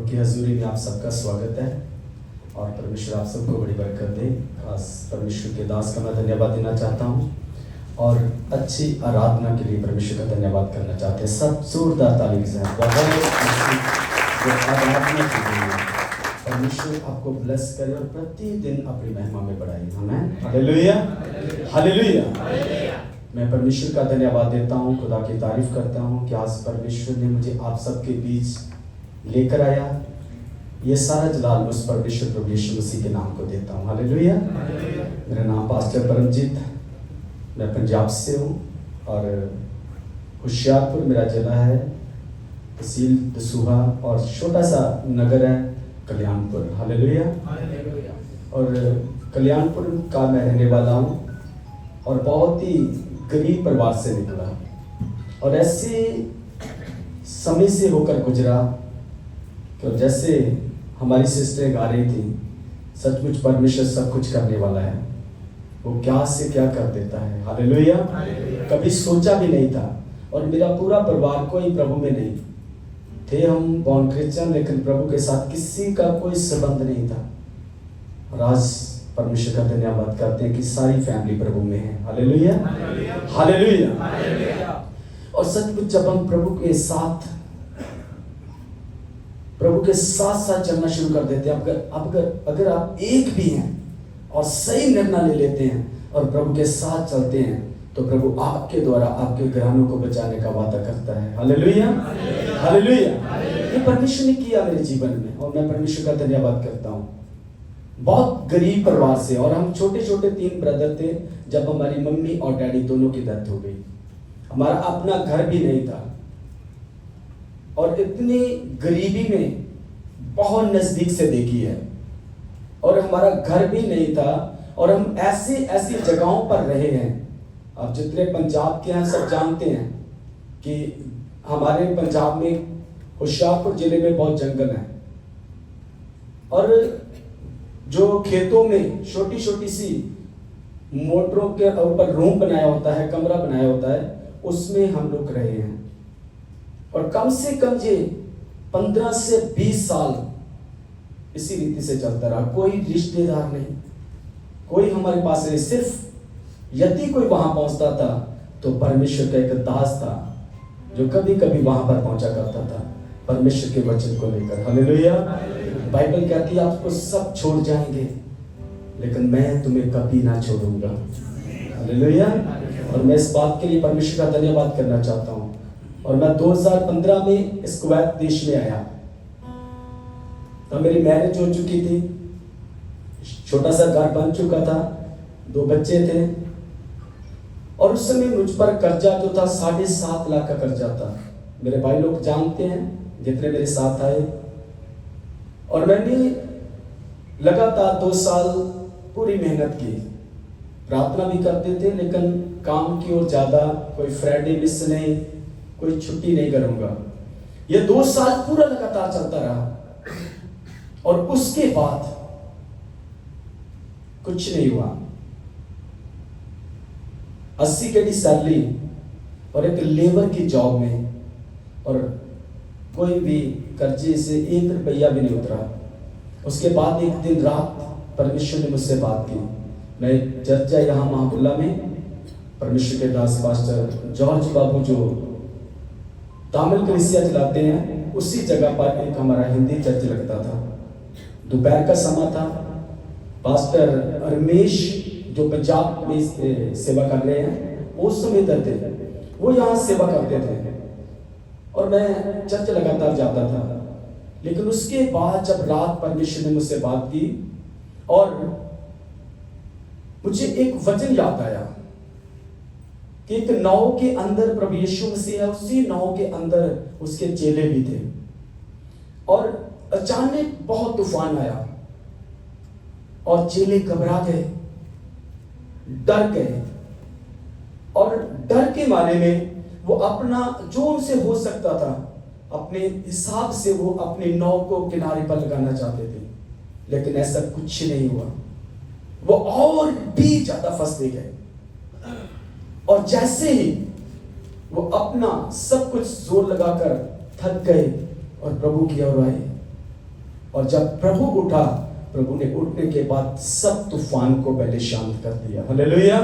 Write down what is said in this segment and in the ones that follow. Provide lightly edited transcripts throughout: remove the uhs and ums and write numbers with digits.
की हजूरी में आप सबका स्वागत है और परमेश्वर आप सबको बड़ी बरकत दे। खास परमेश्वर के दास का मैं धन्यवाद देना चाहता हूँ और अच्छी आराधना के लिए परमेश्वर का धन्यवाद करना चाहते हैं। सब जोरदार ताली के साथ आराधना के लिए परमेश्वर आपको ब्लेस करे और प्रतिदिन अपनी महिमा में बढ़ाए। आमीन, हालेलुया, हालेलुया। मैं परमेश्वर का धन्यवाद देता हूँ, खुदा की तारीफ करता हूँ कि आज परमेश्वर ने मुझे आप सबके बीच लेकर आया। ये सारा जलाल उस परमेश्वर प्रभु यीशु मसीह के नाम को देता हूँ। हालेलुया। मेरा नाम पास्टर परमजीत, मैं पंजाब से हूँ और होशियारपुर मेरा जिला है, तहसील दसूहा और छोटा सा नगर है कल्याणपुर। हालेलुया। और कल्याणपुर का मैं रहने वाला हूँ और बहुत ही गरीब परिवार से निकला और ऐसे समय से होकर गुजरा कि जैसे हमारी सिस्टर गा रही थी, सचमुच परमेश्वर सब कुछ करने वाला है। वो क्या से क्या कर देता है। हालेलुया। कभी सोचा भी नहीं था और मेरा पूरा परिवार कोई प्रभु में नहीं थे। हम बॉर्न क्रिश्चियन, लेकिन प्रभु के साथ किसी का कोई संबंध नहीं था और आज परमेश्वर का धन्यवाद करते हैं कि सारी फैमिली प्रभु में है। Hallelujah, hallelujah. और सचमुच जब हम प्रभु के साथ साथ चलना शुरू कर देते हैं, अगर आप एक भी हैं और सही निर्णय ले लेते हैं और प्रभु के साथ चलते हैं तो प्रभु आपके द्वारा आपके घरानों को बचाने का वादा करता है। Hallelujah, hallelujah. ये परमेश्वर ने किया मेरे जीवन में और मैं परमेश्वर का धन्यवाद करता हूँ। बहुत गरीब परिवार से और हम छोटे छोटे 3 ब्रदर थे जब हमारी मम्मी और डैडी दोनों की डेथ हो गई। हमारा अपना घर भी नहीं था और इतनी गरीबी में बहुत नजदीक से देखी है और हमारा घर भी नहीं था और हम ऐसी ऐसी जगहों पर रहे हैं। आप जितने पंजाब के हैं सब जानते हैं कि हमारे पंजाब में होशियारपुर जिले में बहुत जंगल है और जो खेतों में छोटी छोटी सी मोटरों के ऊपर रूम बनाया होता है, कमरा बनाया होता है, उसमें हम लोग रहे हैं और कम से कम ये 15 से 20 साल इसी रीति से चलता रहा। कोई रिश्तेदार नहीं, कोई हमारे पास नहीं। सिर्फ यदि कोई वहां पहुंचता था तो परमेश्वर का एक दास था जो कभी कभी वहां पर पहुंचा करता था परमेश्वर के वचन को लेकर। हालेलुया। बाइबल कहती है आपको सब छोड़ जाएंगे लेकिन मैं तुम्हें कभी ना छोड़ूंगा। हालेलुया। और मैं इस बात के लिए परमेश्वर का धन्यवाद करना चाहता हूँ। और मैं 2015 में इस कुवैत देश में आया, तब मेरी मैरिज हो चुकी थी, छोटा सा घर बन चुका था, 2 बच्चे थे और उस समय मुझ पर कर्जा जो था 7.5 लाख का कर्जा था। मेरे भाई लोग जानते हैं जितने मेरे साथ आए और मैंने लगातार 2 साल पूरी मेहनत की, प्रार्थना भी करते थे लेकिन काम की ओर ज्यादा, कोई फ्राइडे मिस नहीं, कोई छुट्टी नहीं करूंगा। ये 2 साल पूरा लगातार चलता रहा और उसके बाद कुछ नहीं हुआ। 80 की सैलरी और एक लेबर की जॉब में और कोई भी कर्जे से 1 रुपया भी नहीं उतरा। उसके बाद एक दिन रात परमेश्वर ने मुझसे बात की। मैं चर्च है यहाँ महाबुल्ला में, परमेश्वर के दास पास्टर जॉर्ज बाबू जो तामिल कलीसिया चलाते हैं, उसी जगह पर एक हमारा हिंदी चर्च लगता था। दोपहर का समय था। पास्टर रमेश जो पंजाब में सेवा कर रहे हैं उस समय इधर थे, वो यहाँ सेवा करते थे और मैं चर्च लगातार जाता था। लेकिन उसके बाद जब रात परमेश्वर ने मुझसे बात की और मुझे एक वचन याद आया कि एक नाव के अंदर प्रभु यीशु मसीह है, उसी नाव के अंदर उसके चेले भी थे और अचानक बहुत तूफान आया और चेले घबरा गए, डर गए और डर के मारे में वो अपना जो उनसे हो सकता था अपने हिसाब से वो अपनी नाव को किनारे पर लगाना चाहते थे, लेकिन ऐसा कुछ नहीं हुआ। वो और भी ज्यादा फंसते गए और जैसे ही वो अपना सब कुछ जोर लगाकर थक गए और प्रभु की ओर आए और जब प्रभु उठा, प्रभु ने उठने के बाद सब तूफान को पहले शांत कर दिया। हालेलुया।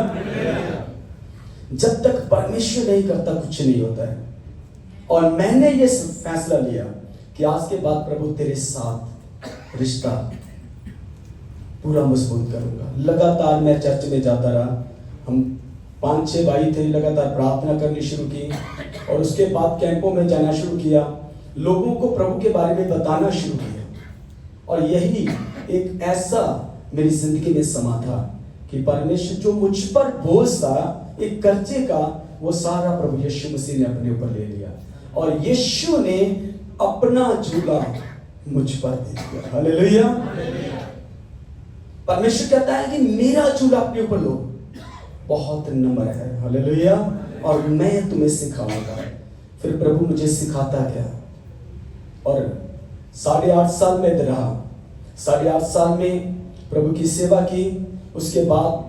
जब तक परमेश्वर नहीं करता कुछ नहीं होता है। और मैंने ये फैसला लिया कि आज के बाद प्रभु तेरे साथ रिश्ता पूरा मजबूत करूंगा। लगातार मैं चर्च में जाता रहा, हम 5-6 भाई थे, लगातार प्रार्थना करनी शुरू की और उसके बाद कैंपों में जाना शुरू किया, लोगों को प्रभु के बारे में बताना शुरू किया। और यही एक ऐसा मेरी जिंदगी में समा था कि परमेश्वर जो मुझ पर बोझ था एक कर्जे का, वो सारा प्रभु यीशु मसीह ने अपने ऊपर ले लिया और यीशु ने अपना झूला मुझ पर दे दिया। हालेलुया। परमेश्वर कहता है कि मेरा झूला अपने ऊपर लो, बहुत नम्र है। हालेलुया। और मैं तुम्हें सिखाऊंगा। फिर प्रभु मुझे सिखाता गया और 8.5 साल में रहा। 8.5 साल में प्रभु की सेवा की। उसके बाद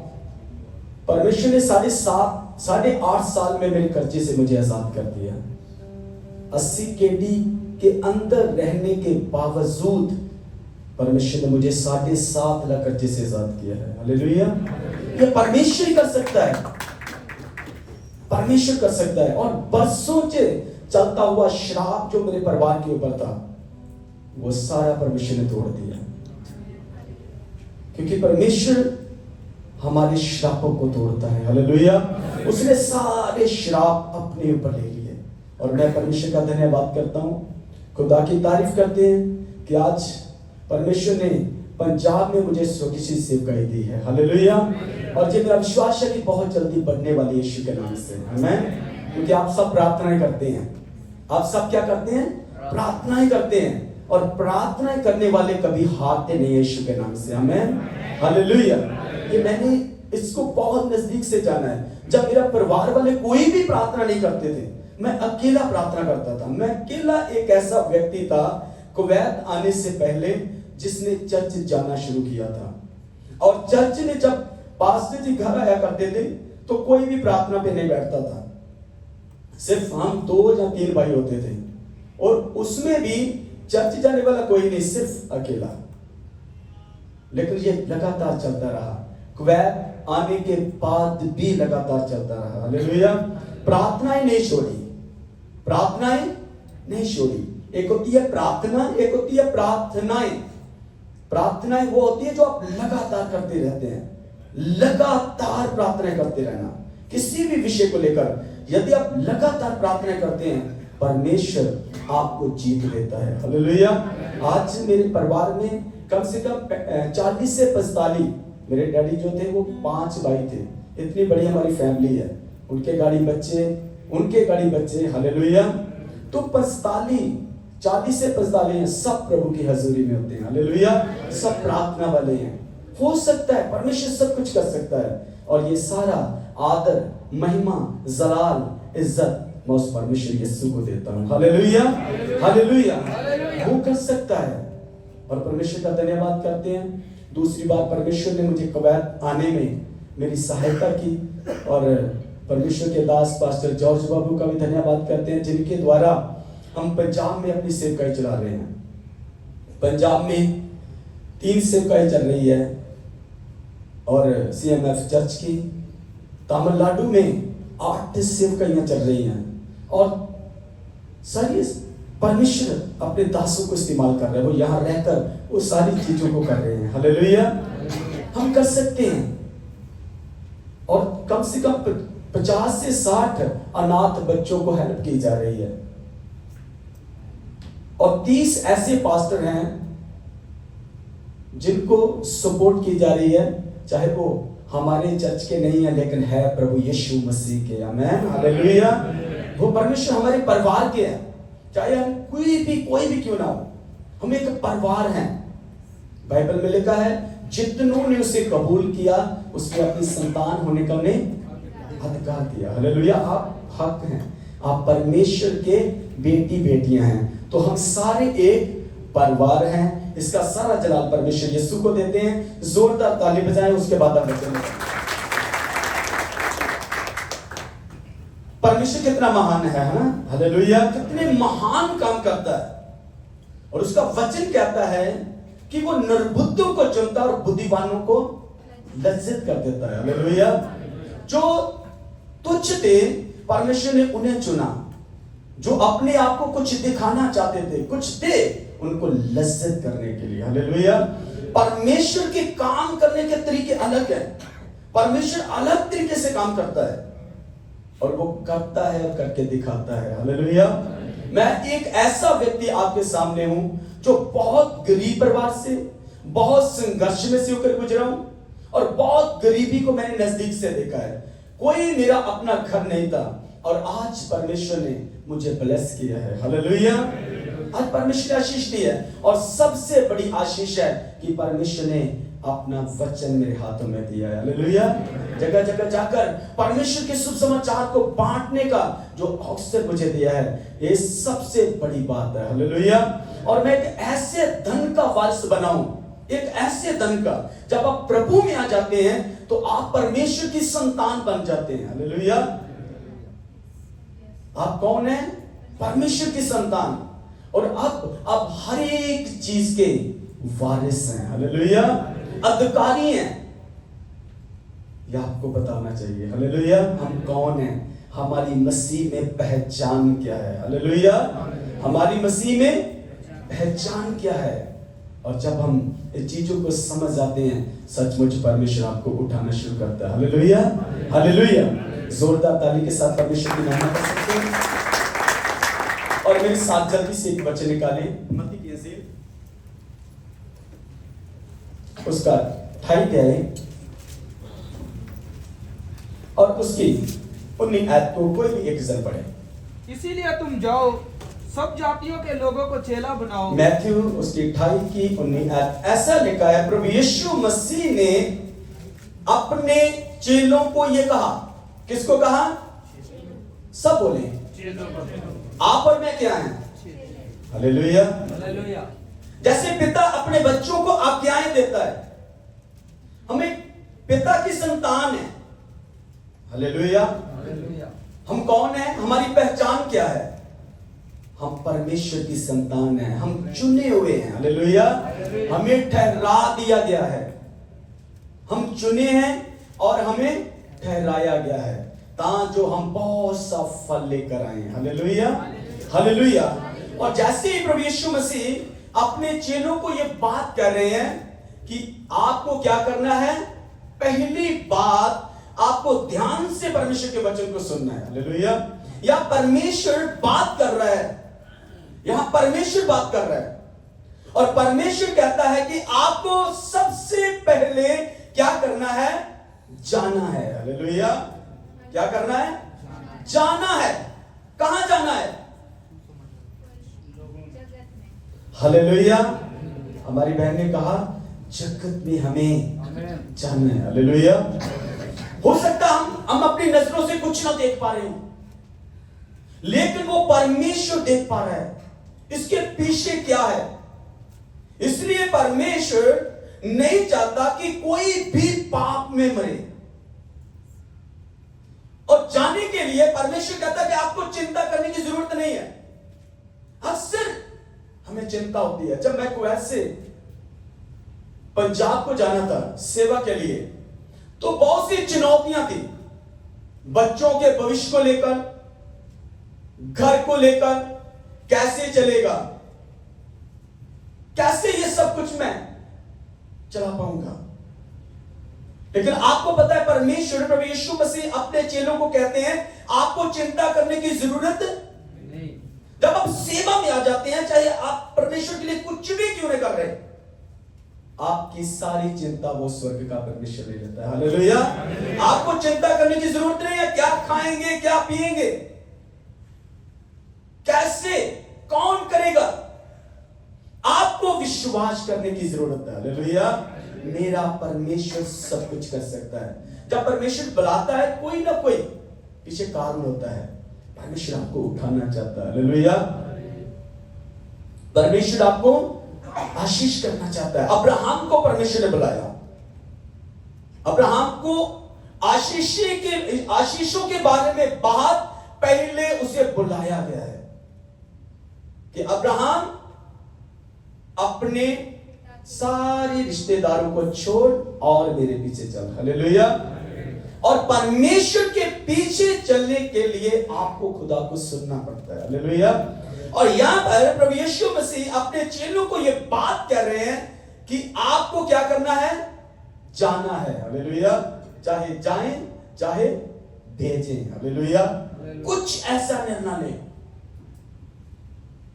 परमेश्वर ने 8.5 साल में मेरे कर्जे से मुझे आजाद कर दिया। 80 केडी के अंदर रहने के बावजूद परमेश्वर ने मुझे 7.5 लाख कर्जे से आजाद किया है। हालेलुया। ये परमेश्वर ही कर सकता है, परमेश्वर कर सकता है। और बरसों से चलता हुआ श्राप जो मेरे परिवार के ऊपर था, वो सारा परमेश्वर ने तोड़ दिया, क्योंकि परमेश्वर हमारे श्रापों को तोड़ता है। हालेलुया। उसने सारे श्राप अपने ऊपर ले लिए और मैं परमेश्वर का धन्यवाद करता हूं, खुदा की तारीफ करते हैं कि आज परमेश्वर ने पंजाब में मुझे स्वदेशी सेवकाई दी है। हालेलुया। और ये मेरा विश्वास है कि बहुत जल्दी बढ़ने वाली यीशु के नाम से। आमीन। क्योंकि आप सब प्रार्थनाएं करते हैं। आप सब क्या करते हैं? प्रार्थनाएं करते हैं। और प्रार्थनाएं करने वाले कभी हारते नहीं यीशु के नाम से। आमीन। हालेलुया। ये मैंने इसको बहुत नजदीक से जाना है। जब मेरा परिवार वाले कोई भी प्रार्थना नहीं करते थे, मैं अकेला प्रार्थना करता था। मैं अकेला एक ऐसा व्यक्ति था कुवैत आने से पहले जिसने चर्च जाना शुरू किया था। और चर्च में जब पास्टर जी घर आया करते थे तो कोई भी प्रार्थना पे नहीं बैठता था, सिर्फ हम 2 या 3 भाई होते थे और उसमें भी चर्च जाने वाला कोई नहीं, सिर्फ अकेला। लेकिन ये लगातार चलता रहा, कुवैत आने के बाद भी लगातार चलता रहा। हालेलुया। प्रार्थनाएं नहीं छोड़ी, प्रार्थनाएं नहीं छोड़ी। एक होती है प्रार्थना, एक होती है प्रार्थनाएं। प्रार्थनाएं वो होती है जो आप लगातार करते रहते हैं, लगातार प्रार्थनाएं करते रहना किसी भी विषय को लेकर। यदि आप लगातार प्रार्थनाएं करते हैं, परमेश्वर आपको जीत लेता है। हालेलुया। आज मेरे परिवार में कम से कम 40 से 45, मेरे डैडी जो थे वो 5 भाई थे, इतनी बड़ी हमारी फैमिली है। उनके गाड़ी बच्चे, हालेलुया। तो 40 से 45 हैं, सब प्रभु की हजूरी में होते हैं। हालेलुया। सब प्रार्थना वाले हैं। हो सकता है परमेश्वर सब कुछ कर सकता है और ये सारा आदर, महिमा, जलाल, इज्जत मैं उस परमेश्वर यीशु को देता हूं। हालेलुया। हालेलुया। वो कर सकता है और परमेश्वर का धन्यवाद करते हैं। दूसरी बार परमेश्वर ने मुझे कुवैत आने में मेरी सहायता की और परमेश्वर के दास पास्टर जॉर्ज बाबू का भी धन्यवाद करते हैं, जिनके द्वारा हम पंजाब में अपनी सेवकाई चला रहे हैं। पंजाब में 3 सेवकाई चल रही है और CMF चर्च की। तमिलनाडु में 8 सेवकाइयां चल रही हैं और सारी परमेश्वर अपने दासों को इस्तेमाल कर रहे हैं। वो यहाँ रहकर वो सारी चीजों को कर रहे हैं। हालेलुया। हम कर सकते हैं। और कम से कम 50 से 60 अनाथ बच्चों को हेल्प की जा रही है और 30 ऐसे पास्टर हैं जिनको सपोर्ट की जा रही है, चाहे वो हमारे चर्च के नहीं है लेकिन है प्रभु यीशु मसीह के। आमीन। हालेलुया। वो परमेश्वर हमारे परिवार के हैं, चाहे हम कोई भी क्यों ना हो, हम एक परिवार हैं। बाइबल में लिखा है जितनों ने उसे कबूल किया उसने अपनी संतान होने का उन्हें अधिकार दिया। हालेलुया। आप हक हैं, आप परमेश्वर के बेटी बेटियां हैं। तो हम सारे एक परिवार हैं। इसका सारा जलाल परमेश्वर यीशु को देते हैं। जोरदार ताली बजाएं, उसके बाद हम बचेंगे। परमेश्वर कितना महान है ना। हालेलुया। कितने महान काम करता है और उसका वचन कहता है कि वो निर्बुद्धियों को चुनता है और बुद्धिमानों को लज्जित कर देता है। हालेलुया। जो तुच्छ थे परमेश्वर ने उन्हें चुना, जो अपने आप को कुछ दिखाना चाहते थे, कुछ थे, उनको लज्जित करने के लिए। हालेलुया। परमेश्वर के काम करने के तरीके अलग है। परमेश्वर अलग तरीके से काम करता है और वो करता है और करके दिखाता है। हालेलुया। मैं एक ऐसा व्यक्ति आपके सामने हूं जो बहुत गरीब परिवार से, बहुत संघर्ष में से होकर गुजरा हूं और बहुत गरीबी को मैंने नजदीक से देखा है। कोई मेरा अपना घर नहीं था और आज परमेश्वर ने मुझे ब्लेस किया है। हालेलुया। आज परमेश्वर ने आशीष दी है और सबसे बड़ी आशीष है कि परमेश्वर ने अपना वचन मेरे हाथों में दिया है। हालेलुया। जगह जगह जाकर परमेश्वर के शुभ समाचार को बांटने का जो अवसर मुझे दिया है, ये सबसे बड़ी बात है। हालेलुया। और मैं एक ऐसे धन का वारिस बना हूं, एक ऐसे धन का, जब आप प्रभु में आ जाते हैं तो आप परमेश्वर की संतान बन जाते हैं। हालेलुया। आप कौन है? परमेश्वर की संतान। और अब आप हर एक चीज के वारिस हैं। हालेलुया। अधिकारी हैं। यह आपको पता होना चाहिए। हालेलुया। हम कौन हैं? हमारी मसीह में पहचान क्या है? हालेलुया। हमारी मसीह में पहचान क्या है? और जब हम इन चीजों को समझ जाते हैं, सचमुच परमेश्वर आपको उठाना शुरू करता है। हालेलुया। हालेलुया। जोरदार ताली के साथ परमेश्वर की महिमा कर सकते हैं। और मेरे साथ जल्दी से एक वचन निकालें, मत्ती की इंजील उसका 28 अध्याय और उसकी 19 आयत को कोई भी एक जन पढ़े। इसीलिए तुम जाओ, सब जातियों के लोगों को चेला बनाओ। मैथ्यू उसकी 28 की 19 आयत ऐसा लिखा है, प्रभु यीशु मसीह ने अपने चेलों को ये कहा। किसको कहा? सब बोले, आप और मैं क्या हैं? हालेलुया। हालेलुया। जैसे पिता अपने बच्चों को आज्ञाएं देता है, हम एक पिता की संतान है। हालेलुया। हालेलुया। हम कौन है? हमारी पहचान क्या है? हम परमेश्वर की संतान हैं, हम चुने हुए हैं। हालेलुया। हमें ठहरा दिया गया है, हम चुने हैं और हमें ठहराया गया है जो हम बहुत सा फल लेकर आए। हालेलुया। हालेलुया। और जैसे ही प्रभु यीशु मसीह अपने चेलों को यह बात कर रहे हैं कि आपको क्या करना है, पहली बात आपको ध्यान से परमेश्वर के वचन को सुनना है। हालेलुया। या परमेश्वर बात कर रहा है, यहां परमेश्वर बात कर रहा है और परमेश्वर कहता है कि आपको सबसे पहले क्या करना है? जाना है। हालेलुया। क्या करना है? जाना है। कहां जाना है? हालेलुया। हमारी बहन ने कहा जगत में हमें जाना है। हालेलुया। हो सकता हम अपनी नजरों से कुछ ना देख पा रहे हो, लेकिन वो परमेश्वर देख पा रहा है इसके पीछे क्या है। इसलिए परमेश्वर नहीं चाहता कि कोई भी पाप में मरे। और जाने के लिए परमेश्वर कहता है कि आपको चिंता करने की जरूरत नहीं है। अक्सर हमें चिंता होती है। जब मैं कुवैत से पंजाब को जाना था सेवा के लिए, तो बहुत सी चुनौतियां थी, बच्चों के भविष्य को लेकर, घर को लेकर, कैसे चलेगा, कैसे ये सब कुछ मैं चला पाऊंगा। लेकिन आपको पता है परमेश्वर प्रभु यीशु मसीह अपने चेलों को कहते हैं आपको चिंता करने की जरूरत नहीं। जब आप सेवा में आ जाते हैं, चाहे आप परमेश्वर के लिए कुछ भी क्यों नहीं कर रहे, आपकी सारी चिंता वो स्वर्ग का परमेश्वर ले लेता है। हालेलुया। आपको चिंता करने की जरूरत नहीं है, क्या खाएंगे, क्या पिएंगे, कैसे, कौन करेगा। आपको विश्वास करने की जरूरत है। हालेलुया। मेरा परमेश्वर सब कुछ कर सकता है। जब परमेश्वर बुलाता है, कोई ना कोई पीछे कारण होता है। परमेश्वर आपको उठाना चाहता है। हालेलुया। परमेश्वर आपको आशीष करना चाहता है। अब्राहम को परमेश्वर ने बुलाया। अब्राहम को आशीषों के बारे में बहुत पहले उसे बुलाया गया है कि अब्राहम अपने सारी रिश्तेदारों को छोड़ और मेरे पीछे चल। हालेलुया। और परमेश्वर के पीछे चलने के लिए आपको खुदा को सुनना पड़ता है। हालेलुया। और यहां पर प्रभु यीशु मसीह अपने चेलों को यह बात कह रहे हैं कि आपको क्या करना है, जाना है। हालेलुया। चाहे जाएं चाहे भेजें। हालेलुया। कुछ ऐसा निर्णय ले।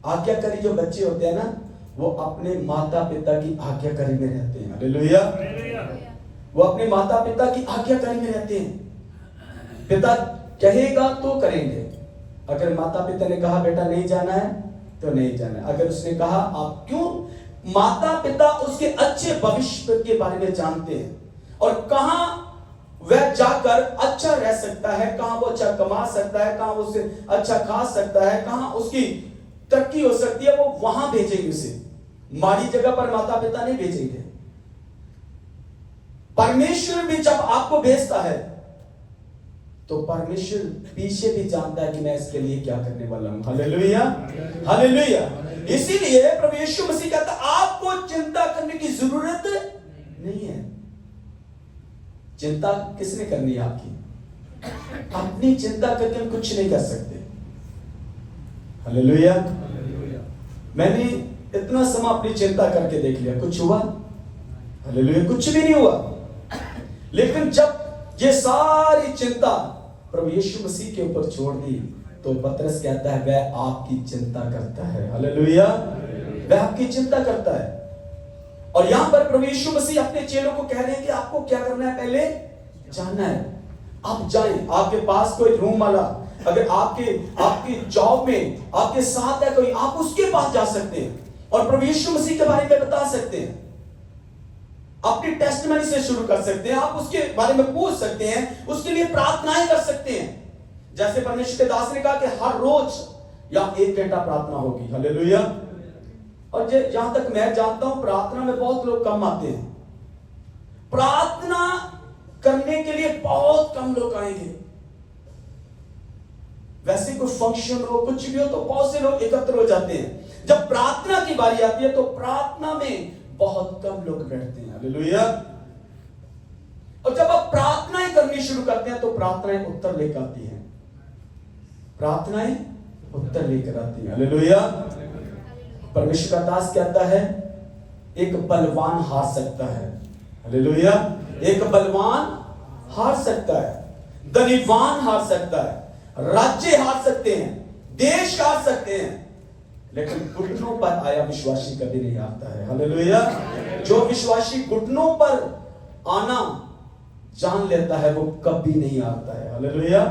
आज्ञाकारी जो बच्चे होते हैं ना, वो अपने माता पिता की आज्ञाकारी में रहते हैं। हालेलुया। वो अपने माता पिता की आज्ञाकारी में रहते हैं। पिता कहेगा तो करेंगे। अगर माता पिता ने कहा बेटा नहीं जाना है तो नहीं जाना है। अगर उसने कहा आप क्यों, माता पिता उसके अच्छे भविष्य के बारे में जानते हैं और कहां वह जाकर अच्छा रह सकता है, कहां वो अच्छा कमा सकता है, कहां वो उसे अच्छा खा सकता है, कहां उसकी तरक्की हो सकती है, वो वहां भेजेंगे उसे। माड़ी जगह पर माता पिता नहीं भेजेंगे। परमेश्वर भी जब आपको भेजता है तो परमेश्वर पीछे भी जानता है कि मैं इसके लिए क्या करने वाला हूं। हालेलुया। हालेलुया। इसीलिए प्रभु यीशु मसीह कहता आपको चिंता करने की जरूरत नहीं है। चिंता किसने करनी है आपकी? अपनी चिंता करके हम कुछ नहीं कर सकते। हालेलुया। मैंने इतना समय अपनी चिंता करके देख लिया, कुछ हुआ? हालेलुया, कुछ भी नहीं हुआ। लेकिन जब ये सारी चिंता प्रभु यीशु मसीह के ऊपर छोड़ दी तो पतरस कहता है वह आपकी चिंता करता है। हालेलुया। वह आपकी चिंता करता है। और यहां पर प्रभु यीशु मसीह अपने चेलों को कह रहे हैं कि आपको क्या करना है, पहले जाना है। आप जाएं। आपके पास कोई रूम वाला अगर आपकी जॉब में आपके साथ है कोई, आप उसके पास जा सकते हैं और प्रभु यीशु मसीह के बारे में बता सकते हैं। अपनी टेस्टिमनी से शुरू कर सकते हैं। आप उसके बारे में पूछ सकते हैं, उसके लिए प्रार्थनाएं कर सकते हैं। जैसे परमेश्वर के दास ने कहा कि हर रोज या 1 घंटा प्रार्थना होगी। हालेलुया। और जहां तक मैं जानता हूं प्रार्थना में बहुत लोग कम आते हैं। प्रार्थना करने के लिए बहुत कम लोग आएंगे। वैसे कोई फंक्शन हो कुछ भी हो तो बहुत से लोग एकत्र हो जाते हैं। जब प्रार्थना की बारी आती है तो प्रार्थना में बहुत कम लोग बैठते हैं। हालेलुया। और जब आप प्रार्थनाएं करनी शुरू करते हैं तो प्रार्थनाएं उत्तर लेकर आती हैं। प्रार्थनाएं उत्तर लेकर आती हैं। हालेलुया। परमेश्वर का दास कहता है एक बलवान हार सकता है। हालेलुया। एक बलवान हार सकता है, धनीवान हार सकता है, राज्य हार सकते हैं, देश हार सकते हैं, लेकिन घुटनों पर आया विश्वासी कभी नहीं आता है। हालेलुया। जो विश्वासी घुटनों पर आना जान लेता है वो कभी नहीं आता है। हालेलुया।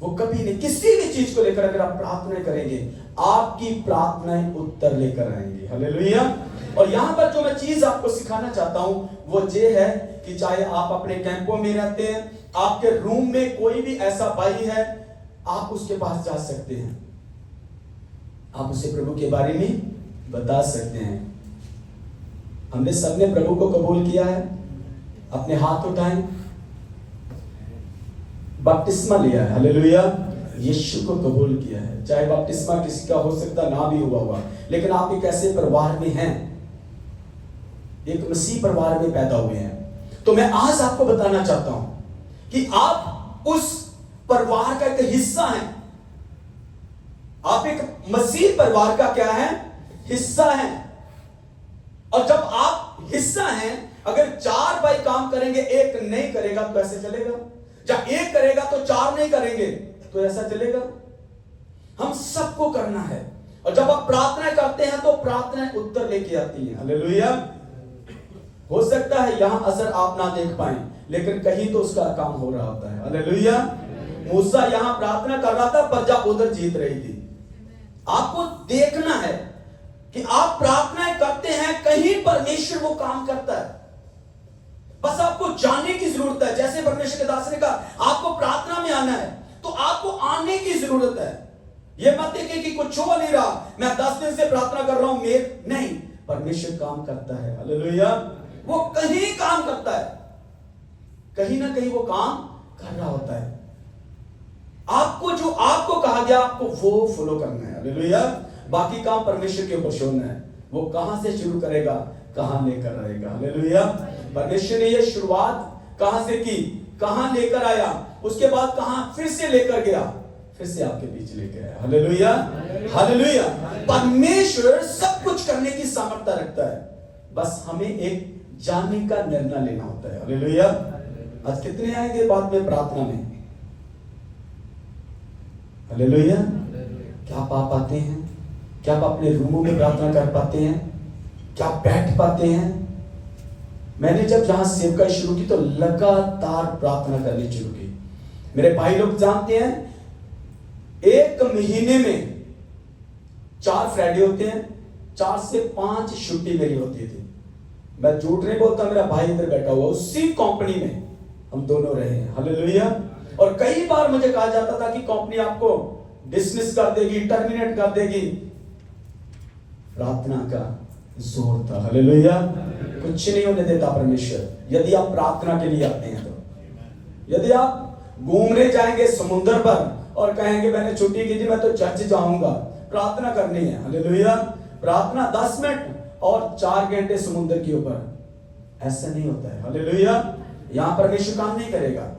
वो कभी नहीं। किसी भी चीज को लेकर अगर आप प्रार्थना करेंगे आपकी प्रार्थनाएं उत्तर लेकर आएंगे। हालेलुया। और यहां पर जो मैं चीज आपको सिखाना चाहता हूं वो ये है कि चाहे आप अपने कैंपों में रहते हैं, आपके रूम में कोई भी ऐसा भाई है, आप उसके पास जा सकते हैं। आप उसे प्रभु के बारे में बता सकते हैं। हमने सबने प्रभु को कबूल किया है, अपने हाथ उठाएं, बपतिस्मा लिया है। हालेलुया। यीशु को कबूल किया है। चाहे बपतिस्मा किसी का हो सकता ना भी हुआ होगा, लेकिन आप एक ऐसे परिवार में हैं, एक मसीह परिवार में पैदा हुए हैं, तो मैं आज आपको बताना चाहता हूं कि आप उस परिवार का एक हिस्सा हैं। आप एक मसीह परिवार का क्या है, हिस्सा हैं। और जब आप हिस्सा हैं, अगर 4 भाई काम करेंगे, एक नहीं करेगा तो ऐसे चलेगा? जब एक करेगा तो 4 नहीं करेंगे तो ऐसा चलेगा? हम सबको करना है। और जब आप प्रार्थना करते हैं तो प्रार्थना उत्तर लेके आती है। हालेलुया। हो सकता है यहां असर आप ना देख पाए, लेकिन कहीं तो उसका काम हो रहा होता है। हालेलुया। मूसा यहां प्रार्थना कर रहा था, प्रजा उधर जीत रही थी। आपको देखना है कि आप प्रार्थनाएं करते हैं, कहीं परमेश्वर वो काम करता है। बस आपको जानने की जरूरत है। जैसे परमेश्वर के दास ने कहा आपको प्रार्थना में आना है, तो आपको आने की जरूरत है। यह मत देखिए कि कुछ हो नहीं रहा, मैं 10 दिन से प्रार्थना कर रहा हूं, नहीं, परमेश्वर काम करता है। हालेलुया। वो कहीं काम करता है, कहीं ना कहीं वो काम कर रहा होता है। आपको जो आपको कहा गया आपको वो फॉलो करना है। हालेलुया। बाकी काम परमेश्वर के ऊपर छोड़ना है। वो कहां से शुरू करेगा, कहां लेकर रहेगा। हालेलुया। परमेश्वर ने ये शुरुआत कहां से की, कहां लेकर आया, उसके बाद कहां फिर से लेकर गया, फिर से आपके बीच लेके आया। Hallelujah, hallelujah. परमेश्वर सब कुछ करने की सामर्थ्य रखता है, बस हमें एक जानने का निर्णय लेना होता है। हालेलुया। आज कितने आएंगे बाद में प्रार्थना में? हालेलुया। क्या आप आ पाते हैं? क्या आप अपने रूमों में प्रार्थना कर पाते हैं? क्या आप बैठ पाते हैं? मैंने जब जहां सेवकाई शुरू की तो लगातार प्रार्थना करनी शुरू की। मेरे भाई लोग जानते हैं, एक महीने में 4 फ्राइडे होते हैं, 4 से 5 छुट्टी मेरी होती थी। मैं झूठ नहीं बोलता, मेरा भाई इधर बैठा हुआ, उसी कंपनी में हम दोनों रहे हैं। हालेलुया। और कई बार मुझे कहा जाता था कि कंपनी आपको डिसमिस कर देगी, टर्मिनेट कर देगी। प्रार्थना का जोर था। हालेलुया। कुछ नहीं होने देता परमेश्वर, यदि आप प्रार्थना के लिए आते हैं तो। यदि आप घूमने जाएंगे समुद्र पर और कहेंगे मैंने छुट्टी की थी, मैं तो चर्च जाऊंगा, प्रार्थना करनी है। हालेलुया। प्रार्थना 10 मिनट और 4 घंटे समुद्र के ऊपर, ऐसा नहीं होता है। हालेलुया। यहां परमेश्वर काम नहीं करेगा।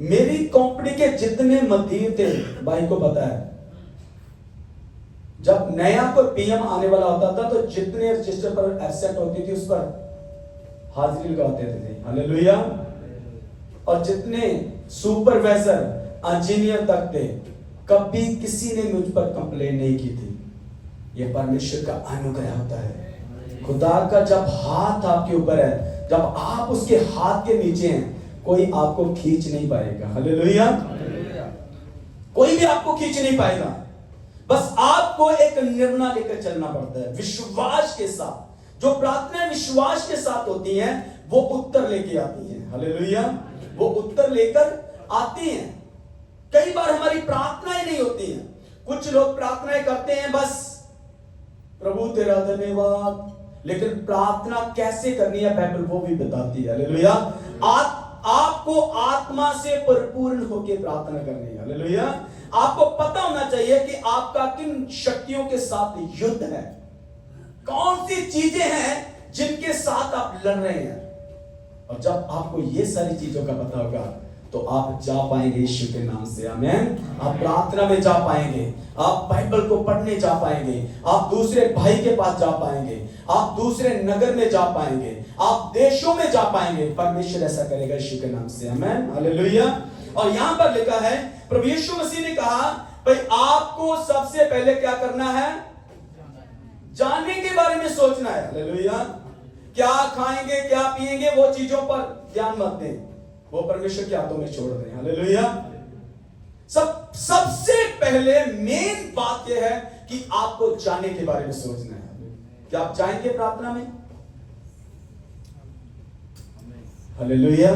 मेरी कंपनी के जितने मदीर थे, भाई को पता है, जब नया कोई पीएम आने वाला होता था तो जितने रजिस्टर पर एब्सेंट होती थी उस पर हाजिरी लगाते थे। हालेलुया। और जितने सुपरवाइजर, इंजीनियर तक थे, कभी किसी ने मुझ पर कंप्लेन नहीं की थी। यह परमेश्वर का अनुग्रह होता है। खुदा का जब हाथ आपके ऊपर है, जब आप उसके हाथ के नीचे हैं, कोई आपको खींच नहीं पाएगा। हालेलुया। कोई भी आपको खींच नहीं पाएगा। बस आपको एक निर्णय लेकर चलना पड़ता है विश्वास के साथ। जो प्रार्थना विश्वास के साथ होती हैं, वो उत्तर लेके आती हैं। हालेलुया। वो उत्तर लेकर आती हैं। कई बार हमारी प्रार्थनाएं नहीं होती हैं। कुछ लोग प्रार्थनाएं करते हैं, बस प्रभु तेरा धन्यवाद, लेकिन प्रार्थना कैसे करनी है बाइबल वो भी बताती है। हालेलुया। आपको आत्मा से परिपूर्ण होकर प्रार्थना करनी है। हालेलुया। आपको पता होना चाहिए कि आपका किन शक्तियों के साथ युद्ध है, कौन सी चीजें हैं जिनके साथ आप लड़ रहे हैं। और जब आपको ये सारी चीजों का पता होगा तो आप जा पाएंगे यीशु के नाम से। आमीन। आप प्रार्थना में जा पाएंगे, आप बाइबल को पढ़ने जा पाएंगे, आप दूसरे भाई के पास जा पाएंगे, आप दूसरे नगर में जा पाएंगे, आप देशों में जा पाएंगे। परमेश्वर ऐसा करेगा यीशु के नाम से। आमीन। हालेलुया। और यहां पर लिखा है, प्रभु यीशु मसीह ने कहा, भाई आपको सबसे पहले क्या करना है? जानने के बारे में सोचना है। हालेलुया। क्या खाएंगे, क्या पिएंगे, वो चीजों पर ध्यान मत दें, वो परमेश्वर के हाथों में छोड़ दें। हालेलुया। सबसे पहले मेन बात यह है कि आपको जानने के बारे में सोचना है। क्या आप जाएंगे प्रार्थना में? हालेलुया।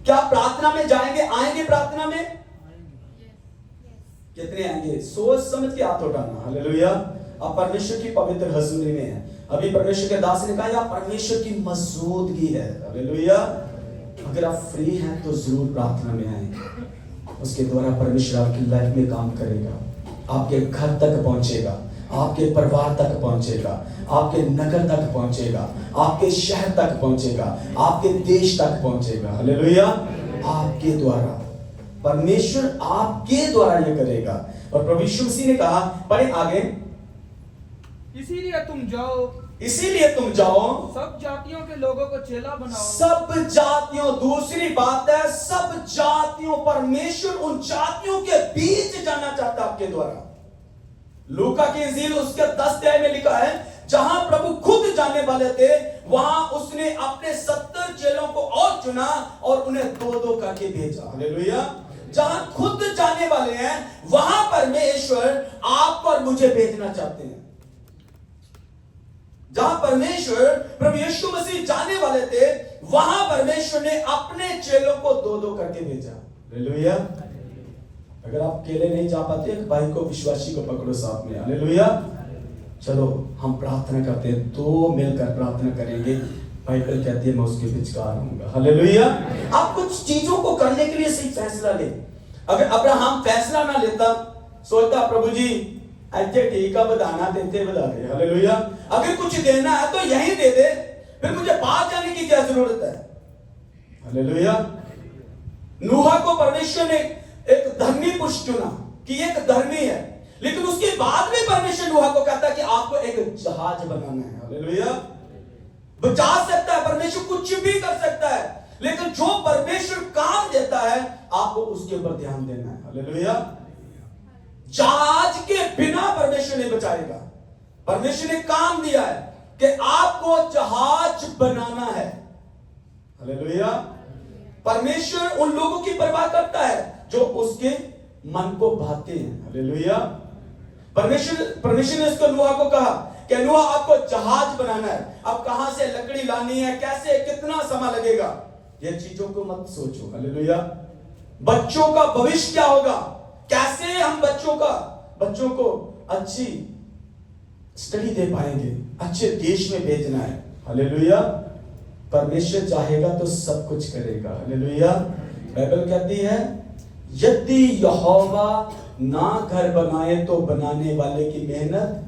क्या प्रार्थना में जाएंगे, आएंगे प्रार्थना में? कितने आएंगे? सोच समझ के हाथ उठाना। हालेलुया। आप परमेश्वर की पवित्र हजूरी में है। अभी परमेश्वर के दास ने कहा यह परमेश्वर की मौजूदगी है। हालेलुया। अगर आप फ्री हैं तो जरूर प्रार्थना में आए। उसके द्वारा परमेश्वर आपकी लाइफ में काम करेगा, आपके घर तक पहुंचेगा, आपके परिवार तक पहुंचेगा, आपके नगर तक पहुंचेगा, आपके शहर तक पहुंचेगा, आपके देश तक पहुंचेगा। हालेलुया। आपके द्वारा परमेश्वर आपके द्वारा यह करेगा। और प्रभु यीशु मसीह ने कहा, पढ़े आगे, इसीलिए तुम जाओ सब जातियों के लोगों को चेला बनाओ। सब जातियों, दूसरी बात है, सब जातियों, परमेश्वर उन जातियों के बीच जाना चाहता है आपके द्वारा। लूका की इंजील उसके 10 अध्याय में लिखा है, जहां प्रभु खुद जाने वाले थे, वहां उसने अपने 70 चेलों को और चुना और उन्हें 2-2 करके भेजा। हालेलुया। जहां खुद जाने वाले हैं, वहां परमेश्वर आपको और मुझे भेजना चाहते हैं। जहां परमेश्वर प्रभु यीशु मसीह जाने वाले थे, वहां परमेश्वर ने अपने चेलों को 2-2 करके भेजा। हालेलुया। अगर आप अकेले नहीं जा पाते, एक भाई को, विश्वासी को पकड़ो साथ में। हालेलुया। चलो हम प्रार्थना करते हैं, 2 मिलकर प्रार्थना करेंगे। बाइबल कहती है मैं उसके विचकार होऊंगा। हालेलुया। आप कुछ चीजों को करने के लिए सही फैसला ले। अगर अब्राहम फैसला ना लेता, सोचता प्रभु जी अच्छे ठीक है, बताना देते बता दे। हालेलुया। अगर कुछ देना है तो यहीं दे दे, फिर मुझे बाहर जाने की क्या जरूरत है। हालेलुया। नूह को परमेश्वर ने एक धर्मी पुरुष चुना कि एक धर्मी है, लेकिन उसके बाद में परमेश्वर नूह को कहता है कि आपको एक जहाज बनाना है। हालेलुया। बचा सकता है परमेश्वर, कुछ भी कर सकता है, लेकिन जो परमेश्वर काम देता है आपको उसके ऊपर ध्यान देना है। हालेलुया। जहाज के बिना परमेश्वर नहीं बचाएगा। परमेश्वर ने काम दिया है कि आपको जहाज बनाना है। हालेलुया। परमेश्वर उन लोगों की परवाह करता है जो उसके मन को भाते हैं। हालेलुया। परमेश्वर ने उसको नूह को कहा कि नूह आपको जहाज बनाना है। अब कहां से लकड़ी लानी है, कैसे, कितना समय लगेगा, ये चीजों को मत सोचो। हालेलुया। बच्चों का भविष्य क्या होगा, कैसे हम बच्चों को अच्छी स्टडी दे पाएंगे, अच्छे देश में भेजना है। हालेलुया। परमेश्वर चाहेगा तो सब कुछ करेगा। हालेलुया। बाइबल कहती है यदि यहोवा ना घर बनाए तो बनाने वाले की मेहनत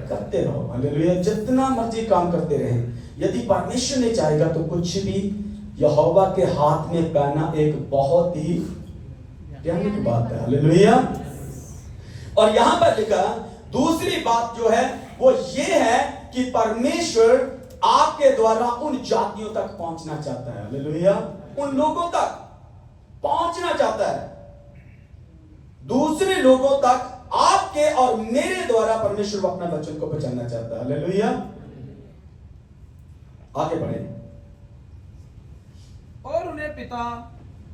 करते रहो। हालेलुया। जितना मर्जी काम करते रहे, यदि परमेश्वर ने चाहेगा तो कुछ भी यहोवा के हाथ में पाना एक बहुत ही ज्ञानी की बात है। हालेलुया। और यहां पर लिखा दूसरी बात जो है वो ये है कि परमेश्वर आपके द्वारा उन जातियों तक पहुंचना चाहता है। हालेलुया। उन लोगों तक पहुंचना चाहता है, दूसरे लोगों तक आपके और मेरे द्वारा परमेश्वर अपना वचन को पहुंचाना चाहता है। हालेलुया। आगे बढ़े। और उन्हें पिता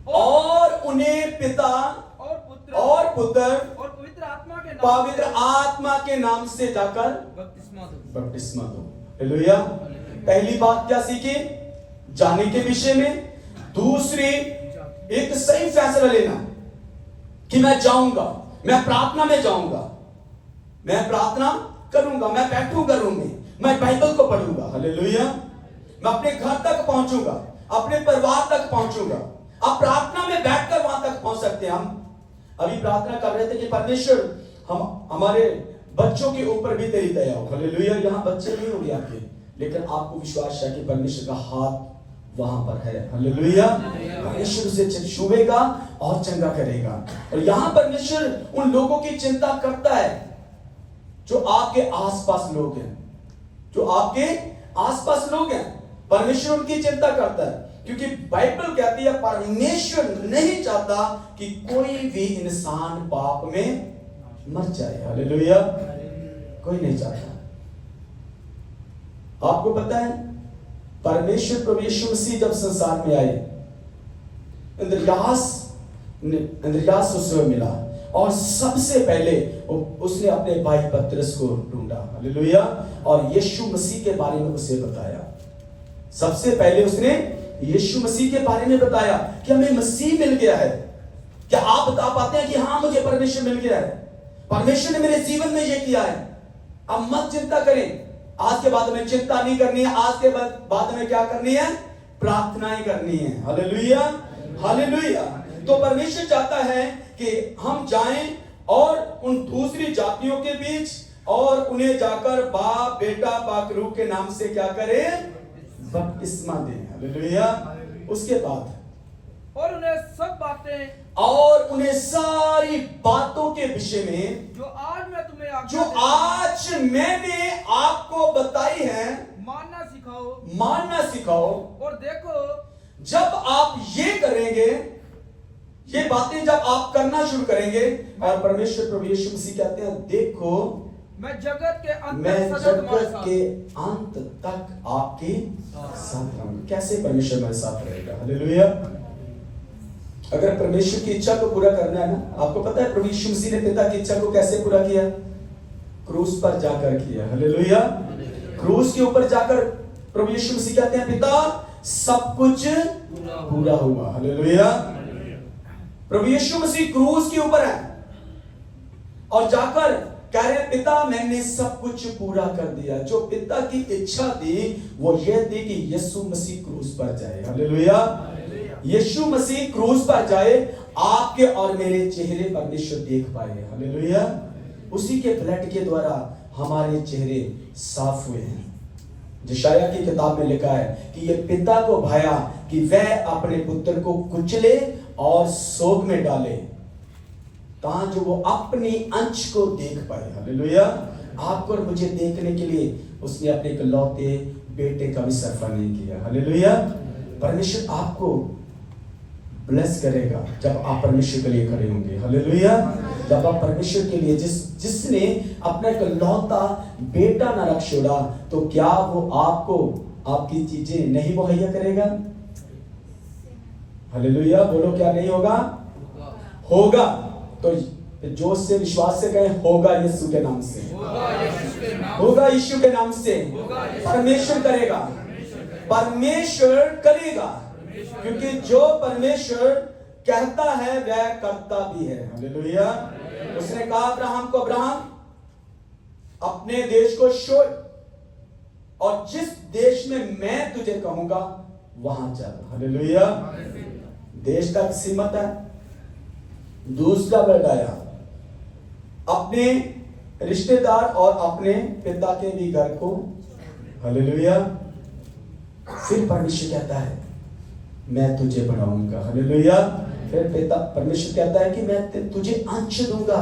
और पुत्र और पवित्र आत्मा के नाम से जाकर बपतिस्मा दो। हालेलुया। पहली बात क्या सीखी, जाने के विषय में। दूसरी, एक सही फैसला लेना कि मैं जाऊंगा, मैं प्रार्थना में जाऊंगा, मैं प्रार्थना करूंगा, मैं बैठूंगा रूम में, मैं बाइबल को पढ़ूंगा। हालेलुया। मैं अपने घर तक पहुंचूंगा, अपने परिवार तक पहुंचूंगा। अब प्रार्थना में बैठकर वहां तक पहुंच सकते हैं। हम अभी प्रार्थना कर रहे थे कि परमेश्वर हम हमारे बच्चों के ऊपर भी तेरी दया हो। हालेलुया। यहाँ बच्चे नहीं होंगे आपके, लेकिन आपको विश्वास है कि परमेश्वर का हाथ वहां पर है। हालेलुया। परमेश्वर उसे छुएगा और चंगा करेगा। और यहां परमेश्वर उन लोगों की चिंता करता है जो आपके आसपास लोग हैं, जो आपके आसपास लोग हैं। परमेश्वर उनकी चिंता करता है, क्योंकि बाइबल कहती है परमेश्वर नहीं चाहता कि कोई भी इंसान पाप में मर जाए। हालेलुया। कोई नहीं चाहता। आपको पता है परमेश्वर प्रभु यीशु मसीह जब संसार में आए, इंद्रियास उससे मिला और सबसे पहले उसने अपने भाई पतरस को ढूंढा। हालेलुया। और यीशु मसीह के बारे में उसे बताया। सबसे पहले उसने यीशु मसीह के बारे में बताया कि हमें मसीह मिल गया है। क्या आप बता पाते हैं कि हाँ, मुझे परमेश्वर मिल गया है, परमेश्वर ने मेरे जीवन में ये किया है। अब मत चिंता करें, आज के बाद में चिंता नहीं करनी है। आज के बाद में क्या करनी है, प्रार्थनाएं करनी है। हालेलुया। हालेलुया। तो परमेश्वर चाहता है कि हम जाएं और उन दूसरी जातियों के बीच और उन्हें जाकर बाप बेटा पाक रूह के नाम से क्या करें, बपतिस्मा दें। हालेलुया। उसके बाद और उन्हें सब बातें और उन्हें सारी बातों के विषय में जो आज मैंने आपको बताई है मानना सिखाओ। और देखो, जब आप ये करेंगे, ये बातें जब आप करना शुरू करेंगे, और परमेश्वर प्रभु यीशु मसीह कहते हैं देखो मैं जगत के अंत तक आपके साथ रहूंगा। कैसे परमेश्वर मेरे साथ रहेगा। हालेलुया। अगर परमेश्वर की इच्छा को पूरा करना है ना, आपको पता है प्रभु यीशु मसीह ने पिता की इच्छा को कैसे पूरा किया, क्रूस पर जाकर किया। हालेलुया। क्रूस के ऊपर जाकर प्रभु यीशु मसीह कहते हैं पिता सब कुछ पूरा हुआ। हालेलुया। प्रभु यीशु मसीह क्रूस के ऊपर है और जाकर कह रहे पिता मैंने सब कुछ पूरा कर दिया। जो पिता की इच्छा थी वो ये थी कि यीशु मसीह क्रूस पर जाए। हालेलुया। यीशु मसीह क्रूस पर जाए, आपके और मेरे चेहरे परमेश्वर देख पाए। हालेलुया। उसी के ब्लड के द्वारा हमारे चेहरे साफ हुए हैं। यशायाह की किताब में लिखा है कि ये पिता को भाया कि वह अपने पुत्र को कुचले और शोक में डाले, ताकि वो अपनी अंश को देख पाए। हालेलुया। आपको और मुझे देखने के लिए उसने अपने इकलौते बेटे का भी सरफा नहीं किया। हालेलुया। परमेश्वर आपको ब्लेस करेगा जब आप परमेश्वर के लिए खड़े होंगे। हालेलुया। जब आप परमेश्वर के लिए जिसने अपना इकलौता बेटा न रख छोड़ा, तो क्या वो आपको आपकी चीजें नहीं मुहैया करेगा? हालेलुया। बोलो, क्या नहीं होगा? होगा। तो जोश से, विश्वास से कहें, होगा यीशु के नाम से, होगा यीशु के नाम से। परमेश्वर करेगा, परमेश्वर करेगा, क्योंकि जो परमेश्वर कहता है वह करता भी है। हालेलुया। उसने कहा अब्राहम को, अब्राहम अपने देश को छोड़ और जिस देश में मैं तुझे कहूंगा वहां चल। हालेलुया। देश तक सीमित है, दूसरा बढ़ाया, अपने रिश्तेदार और अपने पिता के भी घर को। हालेलुया। फिर परमेश्वर कहता है मैं तुझे बढ़ाऊंगा। हालेलुया। फिर पिता परमेश्वर कहता है कि मैं तुझे अंश दूंगा,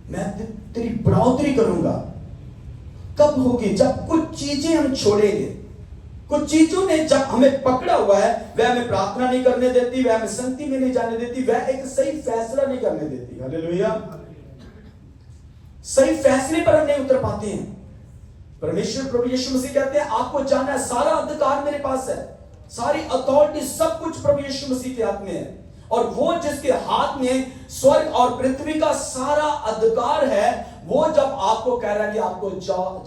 मैं तेरी बढ़ोतरी करूंगा। कब होगी? जब कुछ चीजें हम छोड़ेंगे। कुछ चीजों ने जब हमें पकड़ा हुआ है, वह हमें प्रार्थना नहीं करने देती, वह हमें संगति में नहीं जाने देती, वह एक सही फैसला नहीं करने देती। हालेलुया। सही फैसले पर हम नहीं उतर पाते हैं। परमेश्वर प्रभु यीशु मसीह कहते हैं आपको जानना है, सारा अधिकार मेरे पास है, सारी अथॉरिटी, सब कुछ प्रभु यीशु मसीह के हाथ में है। और वो जिसके हाथ में स्वर्ग और पृथ्वी का सारा अधिकार है, वो जब आपको कह रहा है कि आपको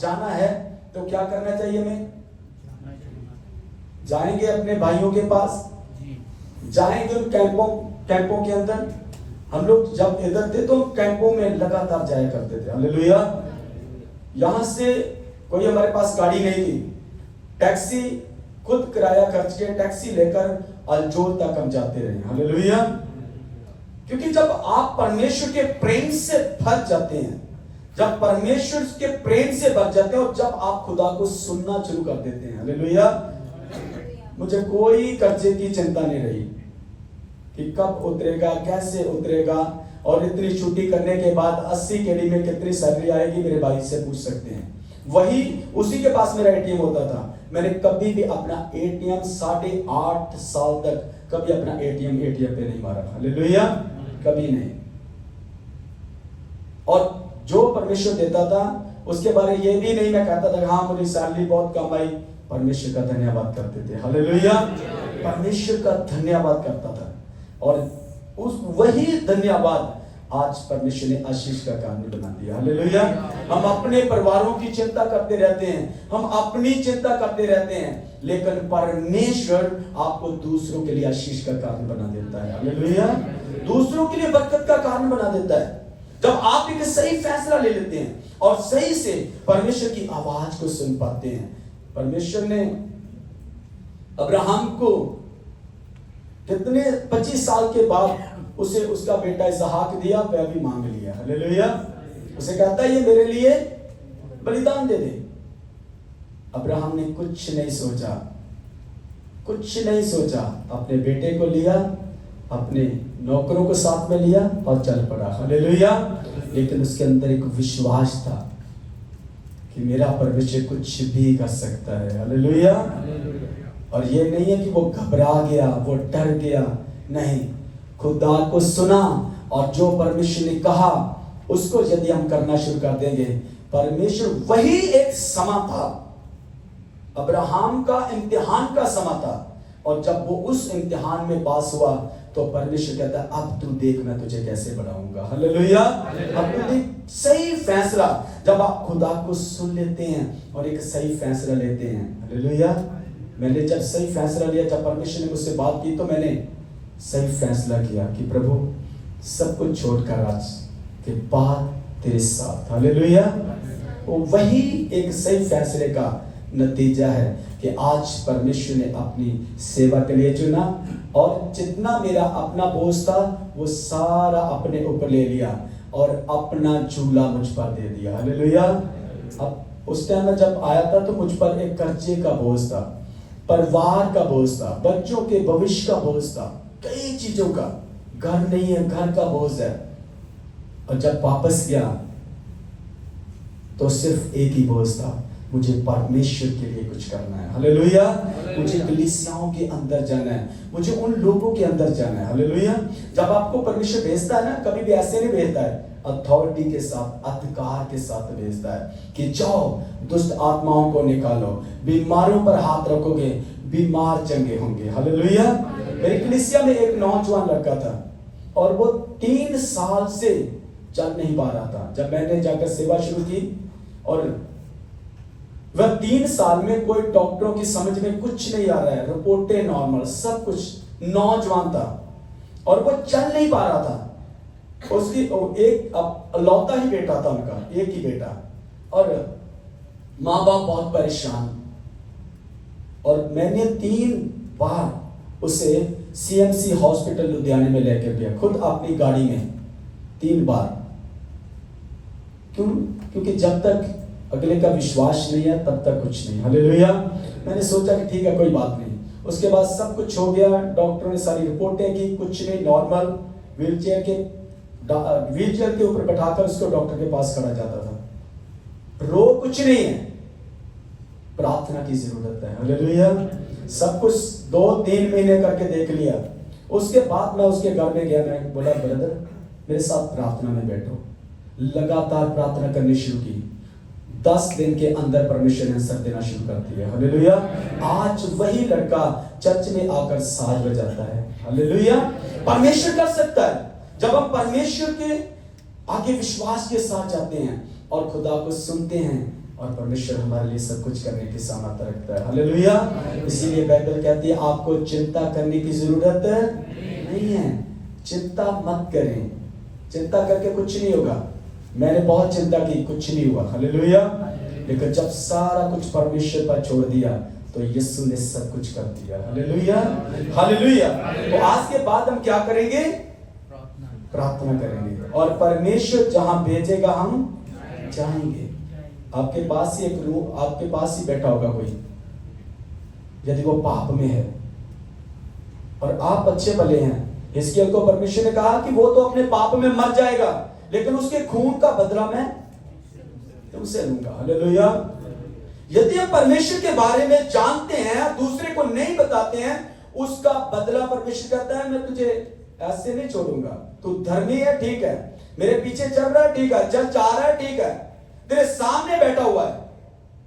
जाना है, तो क्या करना चाहिए? हमें जाएंगे अपने भाइयों के पास, जाएंगे उन कैंपों के अंदर। हम लोग जब इधर थे तो कैंपों में लगातार जाया करते थे। हालेलुया। यहां से कोई हमारे पास गाड़ी नहीं थी, टैक्सी खुद किराया खर्च के टैक्सी लेकर अलजोर तक हम जाते रहे। हालेलुया। क्योंकि जब आप परमेश्वर के प्रेम से भर जाते हैं, जब परमेश्वर के प्रेम से भर जाते हैं और जब आप खुदा को सुनना शुरू कर देते हैं। हालेलुया। मुझे कोई कर्जे की चिंता नहीं रही कि कब उतरेगा, कैसे उतरेगा, और इतनी छुट्टी करने के बाद 80 केडी में कितनी सैलरी आएगी, मेरे भाई से पूछ सकते हैं। वही उसी के पास मेरा एटीएम होता था। मैंने कभी भी अपना एटीएम 8.5 साल तक कभी अपना एटीएम पे नहीं मारा। हालेलुया। कभी नहीं। और जो परमेश्वर देता था उसके बारे ये भी नहीं मैं कहता था हाँ मुझे सैलरी बहुत कम आई, परमेश्वर का धन्यवाद करते थे। हालेलुया। परमेश्वर का धन्यवाद करता था, और उस वही धन्यवाद आज परमेश्वर ने आशीष का कारण बना दिया। हालेलुया। हम अपने परिवारों की चिंता करते रहते हैं, हम अपनी चिंता करते रहते हैं, लेकिन परमेश्वर आपको दूसरों के लिए आशीष का कारण बना देता है। हालेलुया। दूसरों के लिए बरकत का कारण बना देता है जब आप एक सही फैसला ले लेते हैं और सही से परमेश्वर की आवाज को सुन पाते हैं। परमेश्वर ने अब्राहम को कितने 25 साल के बाद उसे उसका बेटा इसहाक दिया, वह भी मांग लिया। हालेलुया। उसे कहता है ये मेरे लिए बलिदान दे दे। अब्राहम ने कुछ नहीं सोचा, कुछ नहीं सोचा, अपने बेटे को लिया, अपने नौकरों को साथ में लिया और चल पड़ा। हालेलुया। लेकिन उसके अंदर एक विश्वास था कि मेरा परमेश्वर कुछ भी कर सकता है। हालेलुया। और ये नहीं है कि वो घबरा गया, वो डर गया, नहीं, खुदा को सुना और जो परमेश्वर ने कहा उसको यदि हम करना शुरू कर देंगे, परमेश्वर वही एक समय था, अब्राहम का इम्तिहान का समय था, और जब वो उस इम्तिहान में पास हुआ तो परमेश्वर कहता है अब तू देख मैं तुझे कैसे बढ़ाऊंगा। हालेलुया। अब तू देख, सही फैसला जब आप खुदा को सुन लेते हैं और एक सही फैसला लेते हैं। हालेलुया। मैंने जब सही फैसला लिया, जब परमेश्वर ने मुझसे बात की तो मैंने सही फैसला किया कि प्रभु सब कुछ छोड़कर आज के बाद तेरे साथ। हालेलुया। वो वही एक सही फैसले का नतीजा है कि आज परमेश्वर ने अपनी सेवा के लिए चुना और जितना मेरा अपना बोझ था वो सारा अपने ऊपर ले लिया और अपना झूला मुझ पर दे दिया। हालेलुया। अब उस टाइम में जब आया था तो मुझ पर एक कर्जे का बोझ था, परिवार का बोझ था, बच्चों के भविष्य का बोझ था, कई चीजों का, घर नहीं है, घर का बोझ है। और जब वापस गया तो सिर्फ एक ही बोझ था, मुझे परमेश्वर के लिए कुछ करना है। हालेलुया। मुझे कलीसियाओं के अंदर जाना है, मुझे उन लोगों के अंदर जाना है। हालेलुया। जब आपको परमेश्वर भेजता है ना, कभी भी ऐसे नहीं भेजता है, अथॉरिटी के साथ, अधिकार के साथ भेजता है कि जाओ दुष्ट आत्माओं को निकालो, बीमारों पर हाथ रखोगे, बीमार चंगे होंगे। हालेलुया। मेरी कलीसिया में एक नौजवान लड़का था और वो 3 साल से चल नहीं पा रहा था। जब मैंने जाकर सेवा शुरू की और वह 3 साल में कोई डॉक्टरों की समझ में कुछ नहीं आ रहा है, रिपोर्टें नॉर्मल, सब कुछ, नौजवान था और वो चल नहीं पा रहा था। उसकी एक लौता ही बेटा था उनका, एक ही बेटा, और माँ बाप बहुत परेशान। और मैंने 3 बार उसे सीएमसी हॉस्पिटल लुधियाने में लेकर गया, खुद अपनी गाड़ी में, 3 बार। क्यों? क्योंकि जब तक अगले का विश्वास नहीं है तब तक कुछ नहीं। हालेलुया। मैंने सोचा कि ठीक है, कोई बात नहीं। उसके बाद सब कुछ हो गया, डॉक्टरों ने सारी रिपोर्टें की, कुछ नहीं, नॉर्मल। व्हीलचेयर के ऊपर बैठाकर उसको डॉक्टर के पास खड़ा जाता था। रोग कुछ नहीं है, प्रार्थना की जरूरत है। हालेलुया। सब कुछ 2-3 महीने करके देख लिया। उसके बाद मैं उसके घर में गया, मैं बोला ब्रदर मेरे साथ प्रार्थना में बैठो। लगातार प्रार्थना करनी शुरू की। 10 दिन के अंदर परमेश्वर ने आंसर देना शुरू कर दिया। हालेलुया। आज वही लड़का चर्च में आकर साज बजाता है। हालेलुया। परमेश्वर कर सकता है जब हम परमेश्वर के आगे विश्वास के साथ जाते हैं और खुदा को सुनते हैं, और परमेश्वर हमारे लिए सब कुछ करने की सामर्थ्य रखता है। हालेलुया। इसीलिए बाइबल कहती है आपको चिंता करने की जरूरत नहीं है। चिंता मत करें, चिंता करके कुछ नहीं होगा। मैंने बहुत चिंता की, कुछ नहीं हुआ। हालेलुया। लेकिन जब सारा कुछ परमेश्वर पर छोड़ दिया तो यीशु ने सब कुछ कर दिया। हालेलुया। हालेलुया। तो आज के बाद हम क्या करेंगे? प्रार्थना करेंगे, और परमेश्वर जहां भेजेगा हम जाएंगे। आपके पास ही एक रूह, आपके पास ही बैठा होगा कोई, यदि वो पाप में है और आप अच्छे भले हैं, हिजकिय्याह को परमेश्वर ने कहा कि वो तो अपने पाप में मर जाएगा, लेकिन उसके खून का बदला मैं तुमसे लूंगा। हालेलुया। यदि हम परमेश्वर के बारे में जानते हैं, दूसरे को नहीं बताते हैं, उसका बदला परमेश्वर कहता है मैं तुझे ऐसे नहीं छोड़ूंगा। तू धर्मी है, ठीक है, मेरे पीछे चल रहा है, ठीक है, चल जा रहा है, ठीक है, तेरे सामने बैठा हुआ है,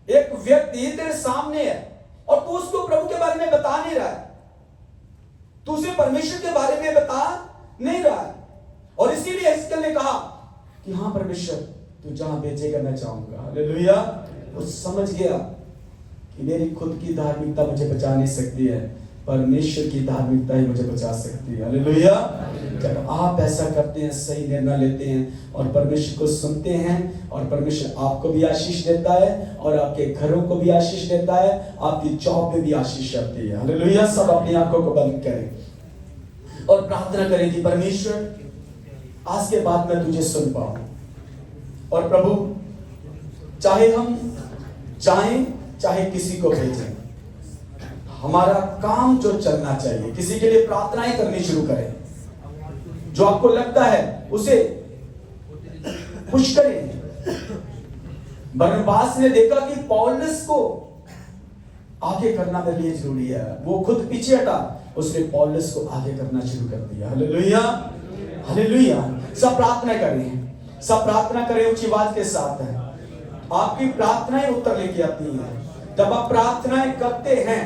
एक व्यक्ति तेरे सामने है और तू उसको प्रभु के बारे में बता नहीं रहा है, तू उसे परमेश्वर के बारे में बता नहीं रहा है। और इसीलिए हिजकिय्याह ने कहा कि हाँ परमेश्वर तू जहां भेजेगा मैं जाऊंगा। हालेलुया। वो समझ गया कि मेरी खुद की धार्मिकता मुझे बचा नहीं सकती है, परमेश्वर की धार्मिकता ही मुझे बचा सकती है। हालेलुया। जब आप ऐसा करते हैं, सही निर्णय लेते हैं और परमेश्वर को सुनते हैं, और परमेश्वर आपको भी आशीष देता है और आपके घरों को भी आशीष देता है, आपकी जॉब में भी आशीष आती है। हालेलुया। सब अपनी आंखों को बंद करें और प्रार्थना करें कि परमेश्वर आज के बाद मैं तुझे सुन पाऊं, और प्रभु चाहे हम जाएं चाहे किसी को भेजें, हमारा काम जो चलना चाहिए, किसी के लिए प्रार्थनाएं करनी शुरू करें, जो आपको लगता है उसे पुश करें। बरनबास ने देखा कि पौलुस को आगे करना मेरे लिए जरूरी है, वो खुद पीछे हटा, उसने पौलुस को आगे करना शुरू कर दिया। हालेलुया। हालेलुया। सब प्रार्थना करें, सब प्रार्थना करें ऊंची आवाज के साथ है। आपकी प्रार्थनाएं उत्तर लेके आती हैं। जब आप प्रार्थनाएं करते हैं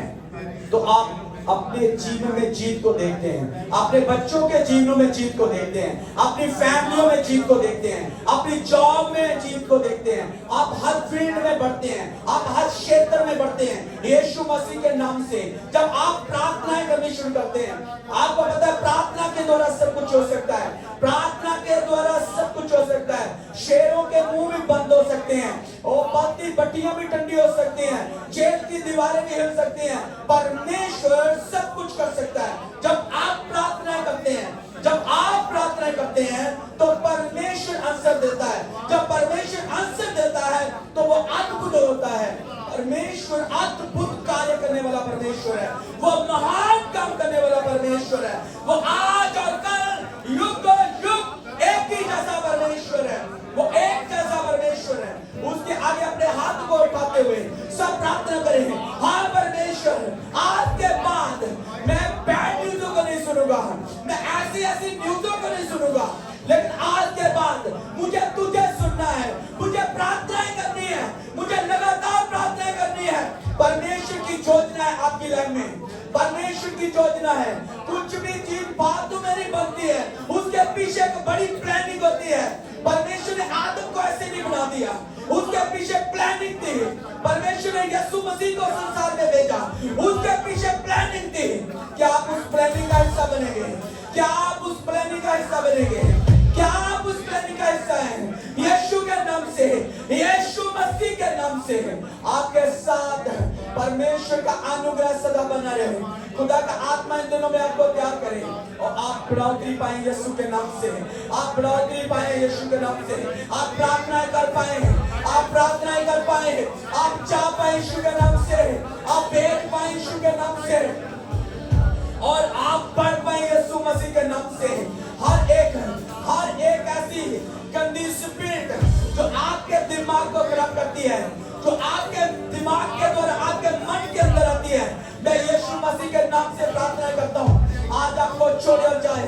तो आप अपने जीवन में जीत को देखते हैं, अपने बच्चों के जीवनों में जीत को देखते हैं, अपनी फैमिलियों में जीत को देखते हैं, अपनी जॉब में जीत को देखते हैं। आप हर फील्ड में बढ़ते हैं, आप हर क्षेत्र में बढ़ते हैं यीशु मसीह के नाम से। जब आप प्रार्थनाएं करनी शुरू करते हैं, आपको पता है प्रार्थना के द्वारा सब कुछ हो सकता है, प्रार्थना के द्वारा सब कुछ हो सकता है। शेरों के मुंह भी बंद हो सकते सकते हैं, और पत्ती पट्टियां भी ठंडी हो सकती हैं, जेल की दीवारें भी हिल सकती हैं, परमेश्वर सब कुछ कर सकता है। जब आप प्रार्थना करते हैं, जब आप प्रार्थना करते हैं तो परमेश्वर आंसर देता है। जब परमेश्वर आंसर देता है तो वो अद्भुत होता है। परमेश्वर अद्भुत कार्य करने वाला परमेश्वर है, वो महान काम करने वाला परमेश्वर है, वो आज और कल युग युग एक ही जैसा परमेश्वर है, वो एक जैसा परमेश्वर है। उसके आगे अपने हाथ को उठाते हुए सब प्रार्थना करें, हाँ परमेश्वर, आज के बाद मैं बैड न्यूज़ों को नहीं सुनूंगा, मैं ऐसी न्यूज़ों को नहीं सुनूंगा, लेकिन आज के बाद मुझे तुझे सुनना है, मुझे प्रार्थनाएं करनी है, मुझे लगातार प्रार्थनाएं करनी है। परमेश्वर की योजना है आपकी लाइफ में, परमेश्वर की योजना है। कुछ भी चीज फालतू में नहीं बनती है, उसके पीछे एक बड़ी प्लानिंग होती है। परमेश्वर ने आदम को ऐसे नहीं बना दिया, उसके पीछे प्लानिंग थी। परमेश्वर ने यीशु मसीह को संसार में भेजा, उसके पीछे प्लानिंग थी। क्या आप उस प्लानिंग का हिस्सा बनेंगे? क्या आप उस प्लानिंग का हिस्सा बनेंगे? क्या आप उस प्लानिंग का हिस्सा हैं? यीशु के नाम से, यीशु मसीह के नाम से आपके साथ परमेश्वर का अनुग्रह सदा बना रहे। खुदा का आत्मा इन दिनों में आपको तैयार करे और आप बढ़ोतरी पाएं यीशु के नाम से, आप बढ़ोतरी पाएं यीशु के नाम से, आप प्रार्थनाएं कर पाएं, आप प्रार्थनाएं कर पाएं, आप चाह पाएं यीशु के नाम से, आप भेज पाएं यीशु के नाम से, और आप बढ़ पाएं यीशु मसीह के नाम से। हर एक ऐसी गंदी स्पिरिट जो आपके दिमाग को खराब करती है, जो आपके दिमाग के द्वारा आपके मन के अंदर आती है, मैं यीशु मसीह के नाम से प्रार्थना करता हूँ, आज आपको छोड़ जाए,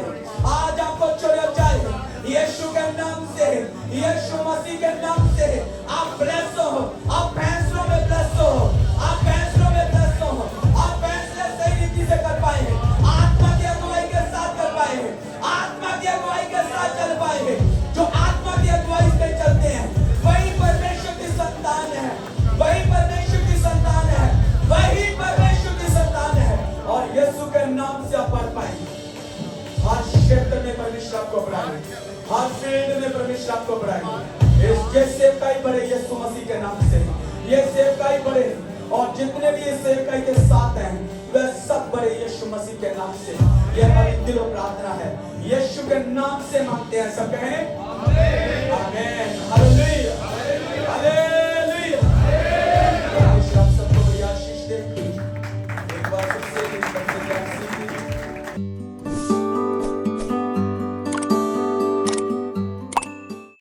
आज आपको छोड़ जाए यीशु के नाम से, यीशु मसीह के नाम से। आप ब्लेस हो, आप फैसलों में ब्लेस हो, आप फैसलों में ब्लेस हो, आप फैसले सही रीति से कर पाए, आत्मा की अगुवाई के साथ कर पाए, आत्मा की अगुवाई के साथ चल पाए। जो आत्मा की अगुवाई से चलते हैं वही परमेश्वर की संतान है, वही परमेश्वर की संतान है, वही परमेश्वर की संतान है। और यीशु के नाम से आप बढ़ पाएंगे। हर क्षेत्र में परमेश्वर आपको बढ़ाएंगे, हर फील्ड में परमेश्वर आपको बढ़ाएंगे। ये सेवकाई बढ़े यीशु मसीह के नाम से, ये सेवकाई बढ़े, और जितने भी इस सेवकाई के साथ हैं वह सब बढ़े यीशु मसीह के नाम से। ये हमारी दिलो प्रार्थना है, यीशु के नाम से मांगते हैं। सब कहें